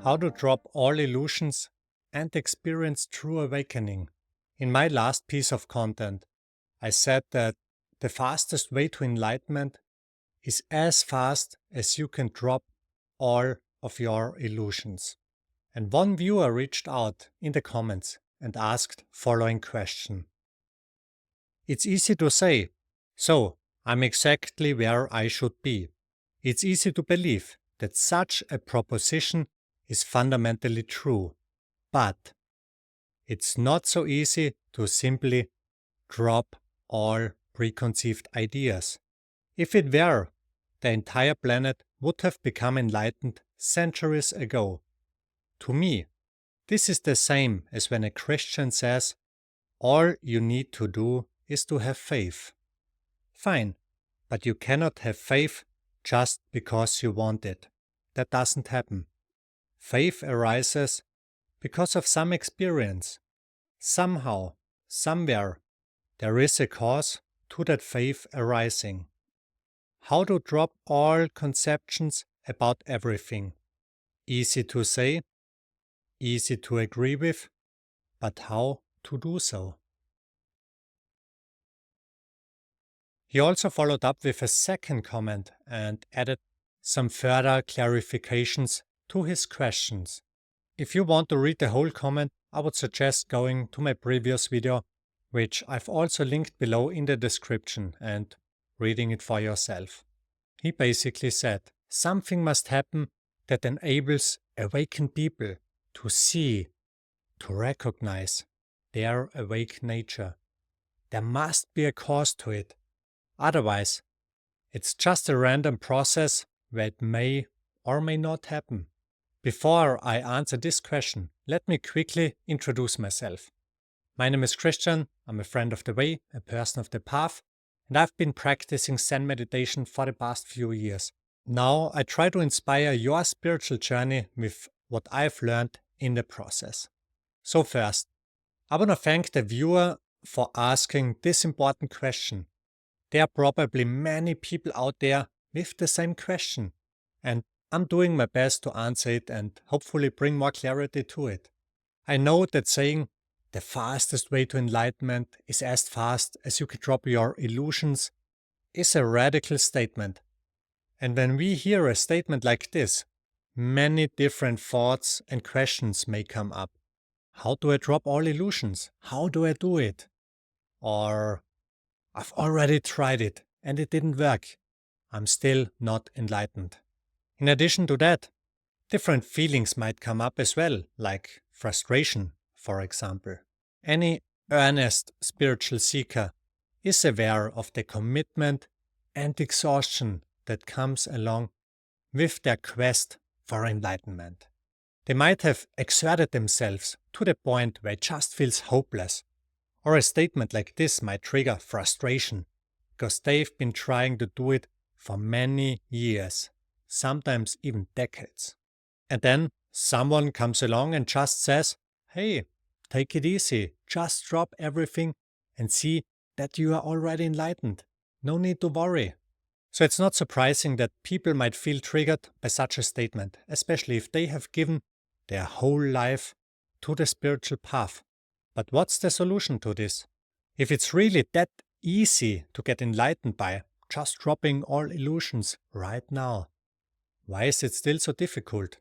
How to drop all illusions and experience true awakening. In my last piece of content, I said that the fastest way to enlightenment is as fast as you can drop all of your illusions. And one viewer reached out in the comments and asked following question. It's easy to say, so I'm exactly where I should be. It's easy to believe that such a proposition is fundamentally true, but it's not so easy to simply drop all preconceived ideas. If it were, the entire planet would have become enlightened centuries ago. To me, this is the same as when a Christian says, all you need to do is to have faith. Fine, but you cannot have faith just because you want it. That doesn't happen. Faith arises because of some experience. Somehow, somewhere, there is a cause to that faith arising. How to drop all conceptions about everything. Easy to say, easy to agree with, but how to do so? He also followed up with a second comment and added some further clarifications to his questions. If you want to read the whole comment, I would suggest going to my previous video, which I've also linked below in the description, and reading it for yourself. He basically said, something must happen that enables awakened people to see, to recognize their awake nature. There must be a cause to it. Otherwise, it's just a random process where it may or may not happen. Before I answer this question, let me quickly introduce myself. My name is Christian, I'm a friend of the way, a person of the path, and I've been practicing Zen meditation for the past few years. Now I try to inspire your spiritual journey with what I've learned in the process. So first, I want to thank the viewer for asking this important question. There are probably many people out there with the same question, and I'm doing my best to answer it and hopefully bring more clarity to it. I know that saying the fastest way to enlightenment is as fast as you can drop your illusions is a radical statement. And when we hear a statement like this, many different thoughts and questions may come up. How do I drop all illusions? How do I do it? Or I've already tried it and it didn't work. I'm still not enlightened. In addition to that, different feelings might come up as well, like frustration, for example. Any earnest spiritual seeker is aware of the commitment and exhaustion that comes along with their quest for enlightenment. They might have exerted themselves to the point where it just feels hopeless. Or a statement like this might trigger frustration, because they've been trying to do it for many years, sometimes even decades. And then someone comes along and just says, hey, take it easy, just drop everything and see that you are already enlightened. No need to worry. So it's not surprising that people might feel triggered by such a statement, especially if they have given their whole life to the spiritual path. But what's the solution to this? If it's really that easy to get enlightened by just dropping all illusions right now, why is it still so difficult?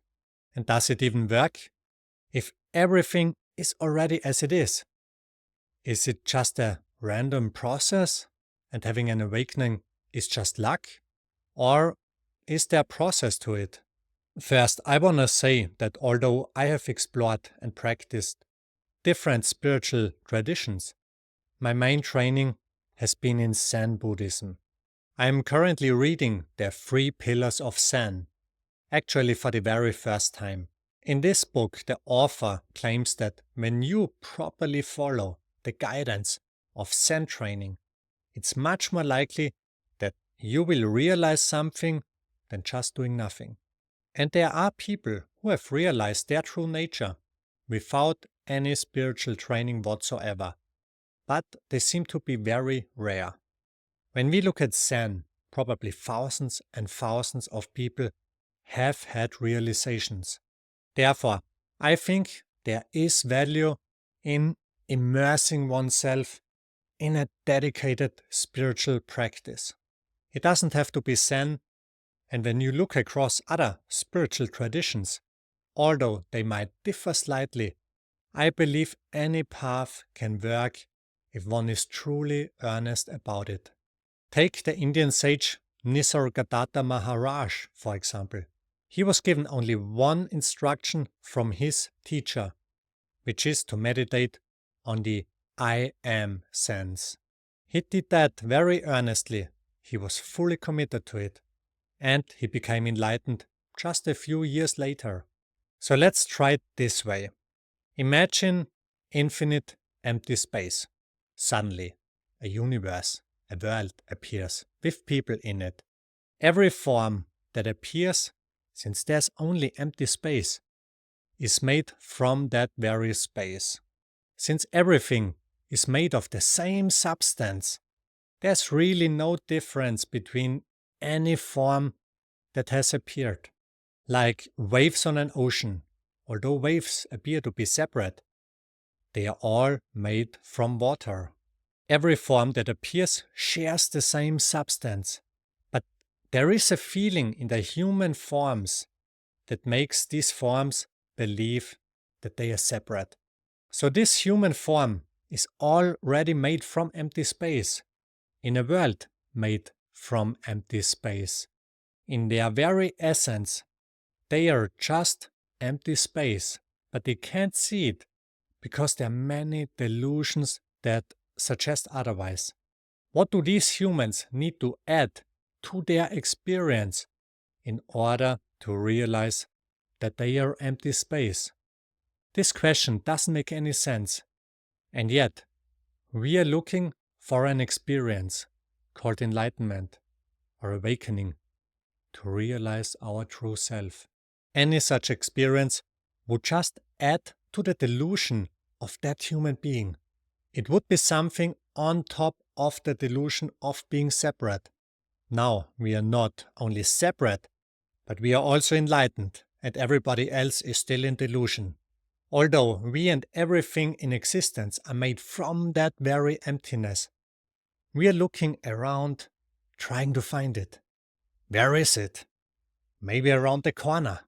And does it even work? If everything is already as it is it just a random process and having an awakening is just luck? Or is there a process to it? First, I want to say that although I have explored and practiced different spiritual traditions, my main training has been in Zen Buddhism. I am currently reading the 3 Pillars of Zen, actually for the very first time. In this book, the author claims that when you properly follow the guidance of Zen training, it's much more likely that you will realize something than just doing nothing. And there are people who have realized their true nature without any spiritual training whatsoever, but they seem to be very rare. When we look at Zen, probably thousands and thousands of people have had realizations. Therefore, I think there is value in immersing oneself in a dedicated spiritual practice. It doesn't have to be Zen, and when you look across other spiritual traditions, although they might differ slightly, I believe any path can work if one is truly earnest about it. Take the Indian sage Nisargadatta Maharaj, for example. He was given only one instruction from his teacher, which is to meditate on the I am sense. He did that very earnestly. He was fully committed to it, and he became enlightened just a few years later. So let's try it this way. Imagine infinite empty space. Suddenly, a universe, a world appears with people in it. Every form that appears, since there's only empty space, is made from that very space. Since everything is made of the same substance, there's really no difference between any form that has appeared. Like waves on an ocean, although waves appear to be separate, they are all made from water. Every form that appears shares the same substance, but there is a feeling in the human forms that makes these forms believe that they are separate. So this human form is already made from empty space, in a world made from empty space. In their very essence, they are just empty space, but they can't see it because there are many delusions that suggest otherwise. What do these humans need to add to their experience in order to realize that they are empty space? This question doesn't make any sense. And yet, we are looking for an experience called enlightenment or awakening to realize our true self. Any such experience would just add to the delusion of that human being. It would be something on top of the delusion of being separate. Now we are not only separate, but we are also enlightened, and everybody else is still in delusion. Although we and everything in existence are made from that very emptiness, we are looking around, trying to find it. Where is it? Maybe around the corner.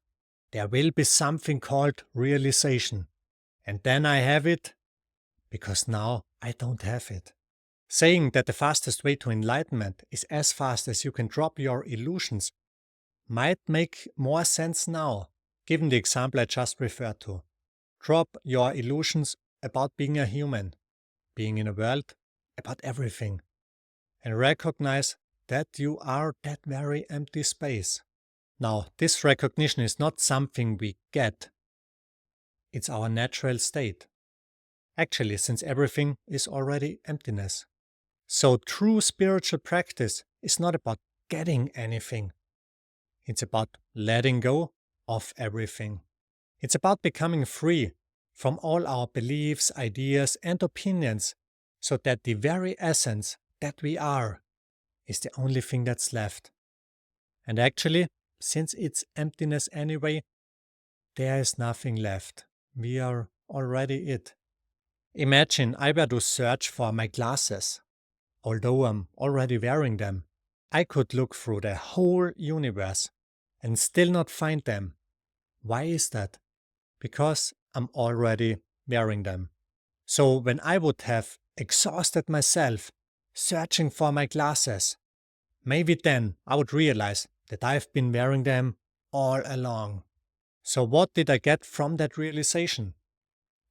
There will be something called realization. And then I have it, because now I don't have it. Saying that the fastest way to enlightenment is as fast as you can drop your illusions might make more sense now, given the example I just referred to. Drop your illusions about being a human, being in a world, about everything, and recognize that you are that very empty space. Now, this recognition is not something we get. It's our natural state. Actually, since everything is already emptiness. So true spiritual practice is not about getting anything. It's about letting go of everything. It's about becoming free from all our beliefs, ideas, and opinions, so that the very essence that we are is the only thing that's left. And actually, since it's emptiness anyway, there is nothing left. We are already it. Imagine I were to search for my glasses. Although I'm already wearing them, I could look through the whole universe and still not find them. Why is that? Because I'm already wearing them. So when I would have exhausted myself searching for my glasses, maybe then I would realize that I've been wearing them all along. So what did I get from that realization?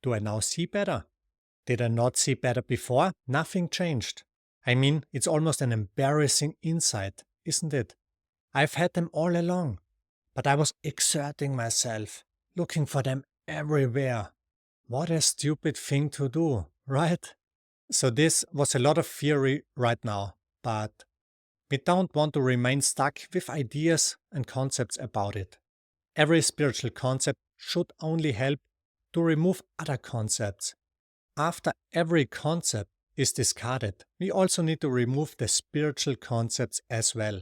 Do I now see better? Did I not see better before? Nothing changed. I mean, it's almost an embarrassing insight, isn't it? I've had them all along, but I was exerting myself, looking for them everywhere. What a stupid thing to do, right? So this was a lot of theory right now, but we don't want to remain stuck with ideas and concepts about it. Every spiritual concept should only help to remove other concepts. After every concept is discarded, we also need to remove the spiritual concepts as well.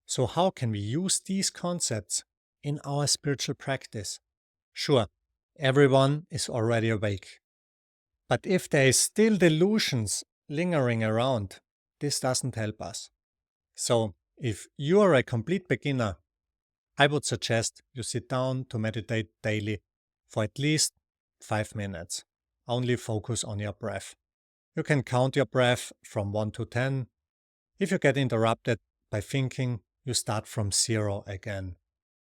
So how can we use these concepts in our spiritual practice? Sure, everyone is already awake. But if there is still delusions lingering around, this doesn't help us. So, if you are a complete beginner, I would suggest you sit down to meditate daily for at least 5 minutes. Only focus on your breath. You can count your breath from 1 to 10. If you get interrupted by thinking, you start from 0 again.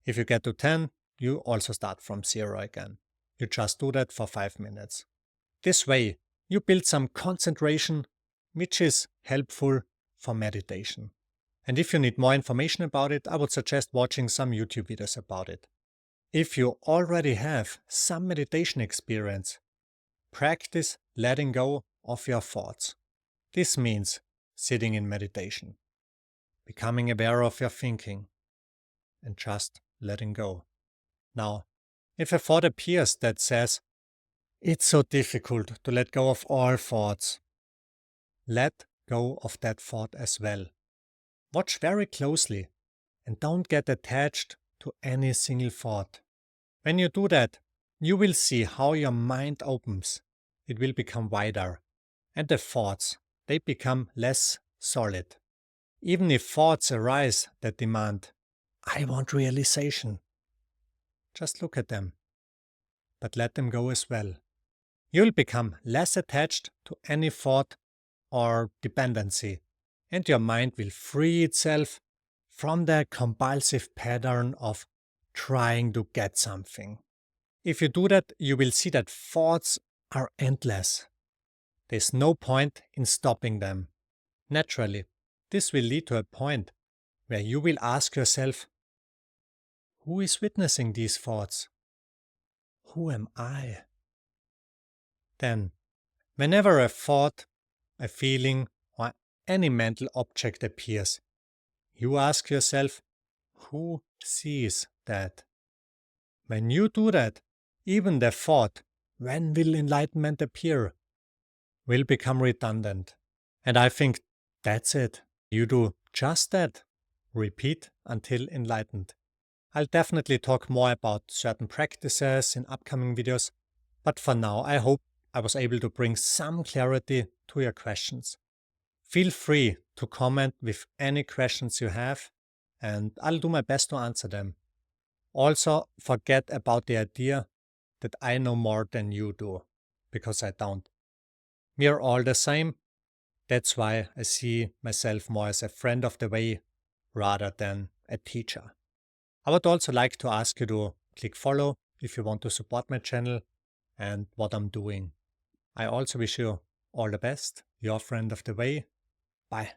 If you get to 10, you also start from 0 again. You just do that for 5 minutes. This way, you build some concentration, which is helpful for meditation. And if you need more information about it, I would suggest watching some YouTube videos about it. If you already have some meditation experience, practice letting go of your thoughts. This means sitting in meditation, becoming aware of your thinking, and just letting go. Now, if a thought appears that says, "It's so difficult to let go of all thoughts," let go of that thought as well. Watch very closely and don't get attached to any single thought. When you do that, you will see how your mind opens. It will become wider, and the thoughts, they become less solid. Even if thoughts arise that demand, "I want realization," just look at them, but let them go as well. You'll become less attached to any thought or dependency, and your mind will free itself from the compulsive pattern of trying to get something. If you do that, you will see that thoughts are endless. There's no point in stopping them. Naturally, this will lead to a point where you will ask yourself, who is witnessing these thoughts? Who am I? Then, whenever a thought, a feeling, or any mental object appears, you ask yourself, who sees that? When you do that, even the thought, when will enlightenment appear, will become redundant. And I think that's it. You do just that. Repeat until enlightened. I'll definitely talk more about certain practices in upcoming videos, but for now I hope I was able to bring some clarity to your questions. Feel free to comment with any questions you have, and I'll do my best to answer them. Also, forget about the idea that I know more than you do, because I don't. We are all the same. That's why I see myself more as a friend of the way rather than a teacher. I would also like to ask you to click follow if you want to support my channel and what I'm doing. I also wish you all the best, your friend of the way. Bye.